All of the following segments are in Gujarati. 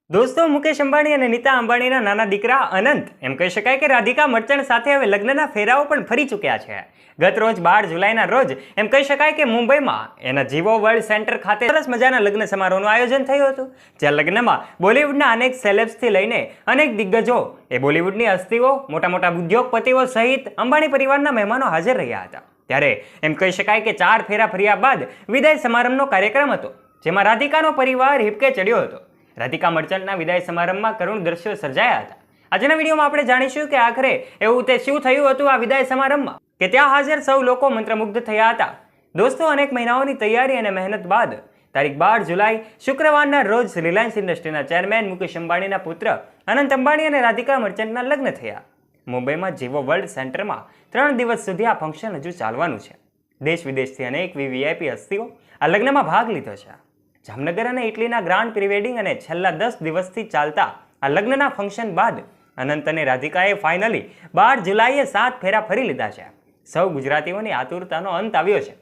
દોસ્તો, મુકેશ અંબાણી અને નીતા અંબાણીના નાના દીકરા અનંત એમ કહી શકાય કે રાધિકા મર્ચન્ટ સાથે હવે લગ્નના ફેરાઓ પણ ફરી ચૂક્યા છે. ગત રોજ 12 જુલાઈના રોજ એમ કહી શકાય કે મુંબઈમાં એના જીવો વર્લ્ડ સેન્ટર ખાતે સરસ મજાના લગ્ન સમારોહનું આયોજન થયું હતું. જ્યાં લગ્નમાં બોલિવૂડના અનેક સેલેબ્સથી લઈને અનેક દિગ્ગજો, એ બોલિવૂડની હસ્તીઓ, મોટા મોટા ઉદ્યોગપતિઓ સહિત અંબાણી પરિવારના મહેમાનો હાજર રહ્યા હતા. ત્યારે એમ કહી શકાય કે 4 ફેરા ફર્યા બાદ વિદાય સમારંભનો કાર્યક્રમ હતો, જેમાં રાધિકાનો પરિવાર હિપકે ચડ્યો હતો. રાધિકા મર્ચન્ટના વિદાય સમારંભમાં કરુણ દ્રશ્યો સર્જાયા હતા. આજના વિડીયોમાં આપણે જાણીશું કે આખરે એવું તે શું થયું હતું આ વિદાય સમારંભમાં, કે ત્યાં હાજર સૌ લોકો મંત્રમુગ્ધ થયા હતા. દોસ્તો, અનેક મહિનાઓની તૈયારી અને મહેનત બાદ તારીખ 12 જુલાઈ શુક્રવારના રોજ રિલાયન્સ ઇન્ડસ્ટ્રીના ચેરમેન મુકેશ અંબાણીના પુત્ર અનંત અંબાણી અને રાધિકા મર્ચન્ટના લગ્ન થયા. મુંબઈમાં જીવો વર્લ્ડ સેન્ટરમાં 3 દિવસ સુધી આ ફંક્શન હજુ ચાલવાનું છે. દેશ વિદેશથી અનેક વીવીઆઈપી હસ્તીઓ આ લગ્નમાં ભાગ લીધો છે. જામનગર અને ઇટલીના ગ્રાન્ડ પ્રી-વેડિંગ અને છેલ્લા 10 દિવસથી ચાલતા આ લગ્નના ફંક્શન બાદ અનંત અને રાધિકાએ ફાઇનલી 12 જુલાઈએ 7 ફેરા ફરી લીધા છે. સૌ ગુજરાતીઓની આતુરતાનો અંત આવ્યો છે.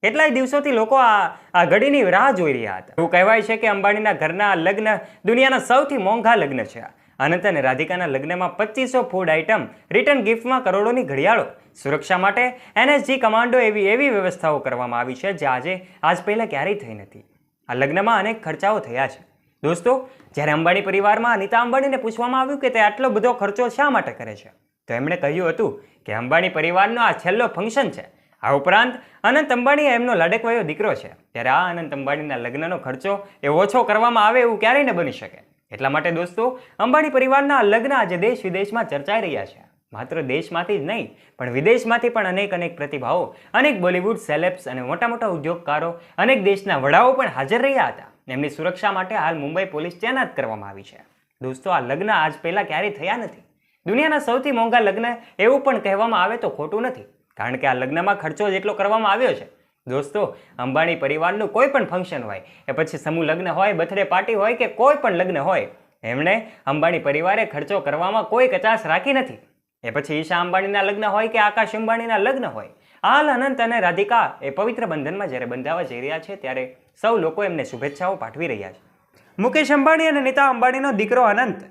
કેટલાય દિવસોથી લોકો આ ઘડીની રાહ જોઈ રહ્યા હતા. એવું કહેવાય છે કે અંબાણીના ઘરના લગ્ન દુનિયાના સૌથી મોંઘા લગ્ન છે. અનંત અને રાધિકાના લગ્નમાં 2500 ફૂડ આઇટમ, રિટર્ન ગિફ્ટમાં કરોડોની ઘડિયાળો, સુરક્ષા માટે એનએસજી કમાન્ડો એવી વ્યવસ્થાઓ કરવામાં આવી છે જે આજ પહેલાં ક્યારેય થઈ નથી. આ લગ્નમાં અનેક ખર્ચાઓ થયા છે. દોસ્તો, જ્યારે અંબાણી પરિવારમાં નીતા અંબાણીને પૂછવામાં આવ્યું કે તે આટલો બધો ખર્ચો શા માટે કરે છે, તો એમણે કહ્યું હતું કે અંબાણી પરિવારનો આ છેલ્લો ફંક્શન છે. આ ઉપરાંત અનંત અંબાણી એમનો લાડકવાયો દીકરો છે, ત્યારે આ અનંત અંબાણીના લગ્નનો ખર્ચો એ ઓછો કરવામાં આવે એવું ક્યારેય ન બની શકે. એટલા માટે દોસ્તો, અંબાણી પરિવારના લગ્ન આજે દેશ વિદેશમાં ચર્ચાઈ રહ્યા છે. માત્ર દેશમાંથી જ નહીં, પણ વિદેશમાંથી પણ અનેક પ્રતિભાઓ, અનેક બોલિવૂડ સેલેબ્સ અને મોટા મોટા ઉદ્યોગકારો, અનેક દેશના વડાઓ પણ હાજર રહ્યા હતા. એમની સુરક્ષા માટે હાલ મુંબઈ પોલીસ તૈનાત કરવામાં આવી છે. દોસ્તો, આ લગ્ન આજ પહેલા ક્યારેય થયા નથી. દુનિયાના સૌથી મોંઘા લગ્ન એવું પણ કહેવામાં આવે તો ખોટું નથી, કારણ કે આ લગ્નમાં ખર્ચો જેટલો કરવામાં આવ્યો છે. દોસ્તો, અંબાણી પરિવારનું કોઈ પણ ફંક્શન હોય, એ પછી સમૂહ લગ્ન હોય, બર્થડે પાર્ટી હોય કે કોઈ પણ લગ્ન હોય, એમણે અંબાણી પરિવારે ખર્ચો કરવામાં કોઈ કચાશ રાખી નથી. એ પછી ઈશા અંબાણીના લગ્ન હોય કે આકાશ અંબાણીના લગ્ન હોય, હાલ અનંત અને રાધિકા એ પવિત્ર બંધનમાં જ્યારે બંધાવા જઈ રહ્યા છે, ત્યારે સૌ લોકો એમને શુભેચ્છાઓ પાઠવી રહ્યા છે. મુકેશ અંબાણી અને નીતા અંબાણીનો દીકરો અનંત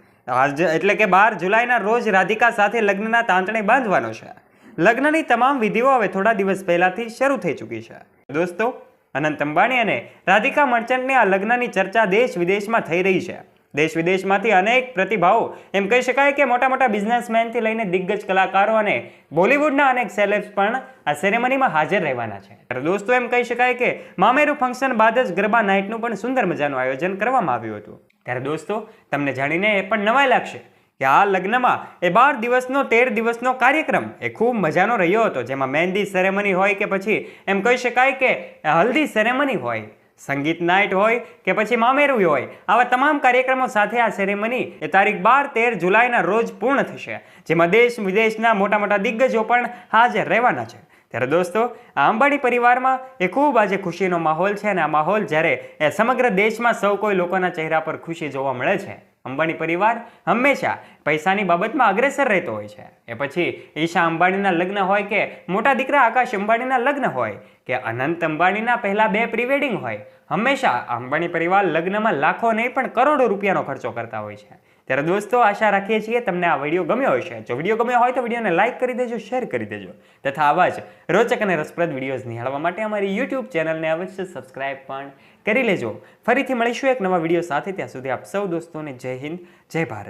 એટલે કે 12 જુલાઈના રોજ રાધિકા સાથે લગ્નના તાંતણે બાંધવાનો છે. લગ્નની તમામ વિધિઓ હવે થોડા દિવસ પહેલાથી શરૂ થઈ ચૂકી છે. દોસ્તો, અનંત અંબાણી અને રાધિકા મર્ચન્ટની આ લગ્નની ચર્ચા દેશ વિદેશમાં થઈ રહી છે. દેશ વિદેશમાંથી અનેક પ્રતિભાઓ, એમ કહી શકાય કે મોટા મોટા બિઝનેસમેનથી લઈને દિગ્ગજ કલાકારો અને બોલિવૂડના અનેક સેલેબ્સ પણ આ સેરેમનીમાં હાજર રહેવાના છે. દોસ્તો, એમ કહી શકાય કે મામેરું ફંક્શન બાદ જ ગરબા નાઇટનું પણ સુંદર મજાનું આયોજન કરવામાં આવ્યું હતું. ત્યારે દોસ્તો, તમને જાણીને એ પણ નવાઈ લાગશે કે આ લગ્નમાં એ 12 દિવસનો 13 દિવસનો કાર્યક્રમ એ ખૂબ મજાનો રહ્યો હતો, જેમાં મહેંદી સેરેમની હોય કે પછી એમ કહી શકાય કે હલ્દી સેરેમની હોય, સંગીત નાઇટ હોય કે પછી મામેરું હોય, આવા તમામ કાર્યક્રમો સાથે આ સેરેમની એ તારીખ 12-13 જુલાઈના રોજ પૂર્ણ થશે, જેમાં દેશ વિદેશના મોટા મોટા દિગ્ગજો પણ હાજર રહેવાના છે. ત્યારે દોસ્તો, આ અંબાણી પરિવારમાં એ ખૂબ આજે ખુશીનો માહોલ છે, અને આ માહોલ જ્યારે એ સમગ્ર દેશમાં સૌ કોઈ લોકોના ચહેરા પર ખુશી જોવા મળે છે. અંબાણી પરિવાર હંમેશા પૈસાની બાબતમાં અગ્રેસર રહેતો હોય છે. એ પછી ઈશા અંબાણીના લગ્ન હોય કે મોટા દીકરા આકાશ અંબાણીના લગ્ન હોય કે અનંત અંબાણીના પહેલા 2 પ્રી-વેડિંગ હોય, હંમેશા અંબાણી પરિવાર લગ્નમાં લાખો નહીં પણ કરોડો રૂપિયાનો ખર્ચો કરતા હોય છે. ત્યારે દોસ્તો, આશા રાખીએ છીએ તમને આ વિડીયો ગમ્યો હશે. જો વિડીયો ગમ્યો હોય તો વિડીયોને લાઇક કરી દેજો, શેર કરી દેજો, તથા આવા જ રોચક અને રસપ્રદ વિડીયોઝ નિહાળવા માટે અમારી YouTube ચેનલને અવશ્ય સબસ્ક્રાઇબ પણ કરી લેજો. ફરીથી મળીશું એક નવા વિડીયો સાથે. ત્યાં સુધી આપ સૌ દોસ્તોને જય હિન્દ, જય ભારત.